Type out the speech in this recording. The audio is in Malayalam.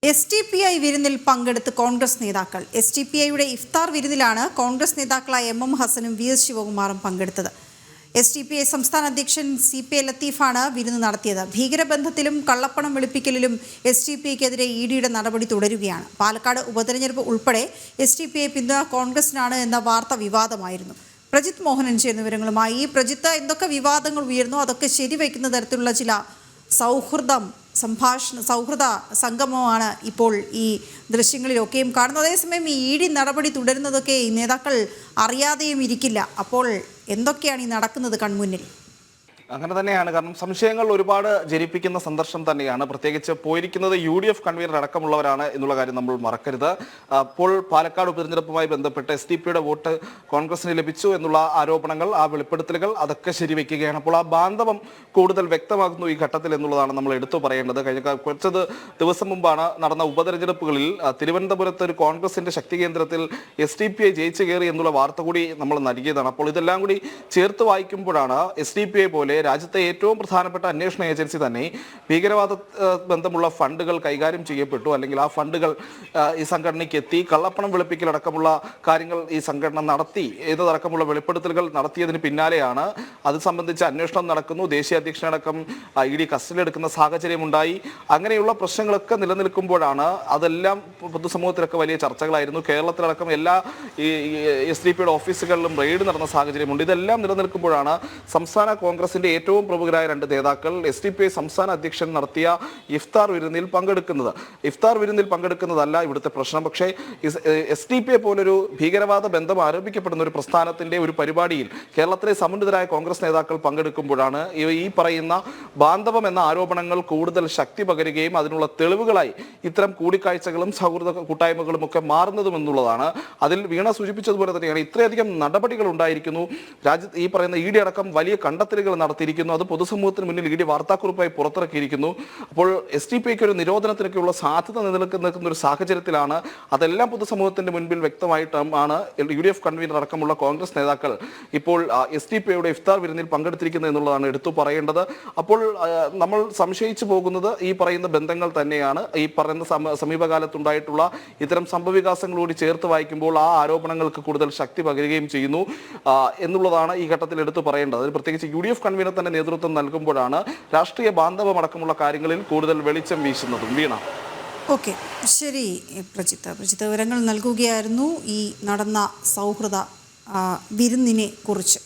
STPI വിരുന്നിൽ പങ്കെടുത്ത് കോൺഗ്രസ് നേതാക്കൾ. STPIയുടെ ഇഫ്താർ വിരുന്നിലാണ് കോൺഗ്രസ് നേതാക്കളായ MM ഹസനും VS ശിവകുമാറും പങ്കെടുത്തത്. STPI സംസ്ഥാന അധ്യക്ഷൻ CP ലത്തീഫാണ് വിരുന്ന് നടത്തിയത്. ഭീകരബന്ധത്തിലും കള്ളപ്പണം വെളുപ്പിക്കലിലും STPIക്കെതിരെ EDയുടെ നടപടി തുടരുകയാണ്. പാലക്കാട് ഉപതെരഞ്ഞെടുപ്പ് ഉൾപ്പെടെ STPI പിന്തുണ കോൺഗ്രസിനാണ് എന്ന വാർത്ത വിവാദമായിരുന്നു. പ്രജിത്ത് മോഹനൻ ചേരുന്ന വിവരങ്ങളുമായി. പ്രജിത്ത്, എന്തൊക്കെ വിവാദങ്ങൾ ഉയർന്നു, അതൊക്കെ ശരിവയ്ക്കുന്ന തരത്തിലുള്ള ചില സൗഹൃദ സംഗമമാണ് ഇപ്പോൾ ഈ ദൃശ്യങ്ങളിലൊക്കെയും കാണുന്നത്. അതേസമയം ഈ ED നടപടി തുടരുന്നതൊക്കെ ഈ നേതാക്കൾ അറിയാതെയും ഇരിക്കില്ല. അപ്പോൾ എന്തൊക്കെയാണ് ഈ നടക്കുന്നത് കൺമുന്നിൽ? അങ്ങനെ തന്നെയാണ്. കാരണം സംശയങ്ങൾ ഒരുപാട് ജനിപ്പിക്കുന്ന സന്ദർശനം തന്നെയാണ്. പ്രത്യേകിച്ച് പോയിരിക്കുന്നത് UDF കൺവീനർ അടക്കമുള്ളവരാണ് എന്നുള്ള കാര്യം നമ്മൾ മറക്കരുത്. അപ്പോൾ പാലക്കാട് ഉപതെരഞ്ഞെടുപ്പുമായി ബന്ധപ്പെട്ട് STPയുടെ വോട്ട് കോൺഗ്രസിന് ലഭിച്ചു എന്നുള്ള ആരോപണങ്ങൾ, ആ വെളിപ്പെടുത്തലുകൾ അതൊക്കെ ശരിവെക്കുകയാണ്. അപ്പോൾ ആ ബാന്ധവം കൂടുതൽ വ്യക്തമാകുന്നു ഈ ഘട്ടത്തിൽ എന്നുള്ളതാണ് നമ്മൾ എടുത്തു പറയേണ്ടത്. കഴിഞ്ഞ കുറച്ച് ദിവസം മുമ്പാണ് നടന്ന ഉപതെരഞ്ഞെടുപ്പുകളിൽ തിരുവനന്തപുരത്ത് ഒരു കോൺഗ്രസിന്റെ ശക്തി കേന്ദ്രത്തിൽ STPI ജയിച്ചു കയറി എന്നുള്ള വാർത്ത കൂടി നമ്മൾ നൽകിയതാണ്. അപ്പോൾ ഇതെല്ലാം കൂടി ചേർത്ത് വായിക്കുമ്പോഴാണ് STPI പോലെ രാജ്യത്തെ ഏറ്റവും പ്രധാനപ്പെട്ട അന്വേഷണ ഏജൻസി തന്നെ ഭീകരവാദ ബന്ധമുള്ള ഫണ്ടുകൾ കൈകാര്യം ചെയ്യപ്പെട്ടു, അല്ലെങ്കിൽ ആ ഫണ്ടുകൾ ഈ സംഘടനയ്ക്ക് എത്തി, കള്ളപ്പണം വെളുപ്പിക്കലടക്കമുള്ള കാര്യങ്ങൾ ഈ സംഘടന നടത്തി ഏതടക്കമുള്ള വെളിപ്പെടുത്തലുകൾ നടത്തിയതിന് പിന്നാലെയാണ് അത് സംബന്ധിച്ച് അന്വേഷണം നടക്കുന്നു. ദേശീയ അധ്യക്ഷനടക്കം ED കസ്റ്റഡിയിലെടുക്കുന്ന സാഹചര്യമുണ്ടായി. അങ്ങനെയുള്ള പ്രശ്നങ്ങളൊക്കെ നിലനിൽക്കുമ്പോഴാണ് അതെല്ലാം പൊതുസമൂഹത്തിലൊക്കെ വലിയ ചർച്ചകളായിരുന്നു. കേരളത്തിലടക്കം എല്ലാ STPയുടെ ഓഫീസുകളിലും റെയ്ഡ് നടന്ന സാഹചര്യമുണ്ട്. ഇതെല്ലാം നിലനിൽക്കുമ്പോഴാണ് സംസ്ഥാന കോൺഗ്രസിന്റെ ഏറ്റവും പ്രമുഖരായ രണ്ട് നേതാക്കൾ STPI സംസ്ഥാന അധ്യക്ഷൻ നടത്തിയ ഇഫ്താർ വിരുന്നിൽ പങ്കെടുക്കുന്നത്. ഇഫ്താർ വിരുന്നിൽ പങ്കെടുക്കുന്നതല്ല ഇവിടുത്തെ പ്രശ്നം. പക്ഷേ STPI പോലൊരു ഭീകരവാദ ബന്ധം ആരോപിക്കപ്പെടുന്ന ഒരു പ്രസ്ഥാനത്തിന്റെ ഒരു പരിപാടിയിൽ കേരളത്തിലെ സമുന്നതരായ കോൺഗ്രസ് നേതാക്കൾ പങ്കെടുക്കുമ്പോഴാണ് ഈ പറയുന്ന ബാന്ധവം എന്ന ആരോപണങ്ങൾ കൂടുതൽ ശക്തി പകരുകയും അതിനുള്ള തെളിവുകളായി ഇത്തരം കൂടിക്കാഴ്ചകളും സൗഹൃദ കൂട്ടായ്മകളും ഒക്കെ മാറുന്നതും എന്നുള്ളതാണ്. അതിൽ വീണ സൂചിപ്പിച്ചതുപോലെ തന്നെയാണ് ഇത്രയധികം നടപടികൾ ഉണ്ടായിരിക്കുന്നു. രാജ്യത്ത് ഈ പറയുന്ന ED അടക്കം വലിയ കണ്ടെത്തലുകൾ നടത്തിയിരിക്കുന്നു. അത് പൊതുസമൂഹത്തിന് മുന്നിൽ ED വാർത്താക്കുറിപ്പായി പുറത്തിറക്കിയിരിക്കുന്നു. അപ്പോൾ STPIക്ക് ഒരു നിരോധനത്തിനൊക്കെയുള്ള സാധ്യത നിലനിൽക്കുന്ന ഒരു സാഹചര്യത്തിലാണ് അതെല്ലാം പൊതുസമൂഹത്തിന്റെ മുൻപിൽ വ്യക്തമായിട്ടാണ് UDF കൺവീനർ അടക്കമുള്ള കോൺഗ്രസ് നേതാക്കൾ ഇപ്പോൾ STPIയുടെ ഇഫ്താർ വിരുന്നിൽ പങ്കെടുത്തിരിക്കുന്നത് എന്നുള്ളതാണ് എടുത്തു പറയേണ്ടത്. അപ്പോൾ നമ്മൾ സംശയിച്ചു പോകുന്നത് ഈ പറയുന്ന ബന്ധങ്ങൾ തന്നെയാണ്. ഈ പറയുന്ന സമീപകാലത്തുണ്ടായിട്ടുള്ള ഇത്തരം സംഭവവികാസങ്ങളോട് ചേർത്ത് വായിക്കുമ്പോൾ ആ ആരോപണങ്ങൾക്ക് കൂടുതൽ ശക്തി പകരുകയും ചെയ്യുന്നു എന്നുള്ളതാണ് ഈ ഘട്ടത്തിൽ എടുത്തു പറയേണ്ടത്. പ്രത്യേകിച്ച് UDF കൺവീനർ തന്നെ നേതൃത്വം നൽകുമ്പോഴാണ് രാഷ്ട്രീയ ബാന്ധവമടക്കമുള്ള കാര്യങ്ങളിൽ കൂടുതൽ വെളിച്ചം വീശുന്നതും. വീണ, ഓക്കെ, ശരി പ്രജിത്ത് വിവരങ്ങൾ നൽകുകയായിരുന്നു ഈ നടന്ന സൗഹൃദ വിരുന്നിനെ കുറിച്ച്.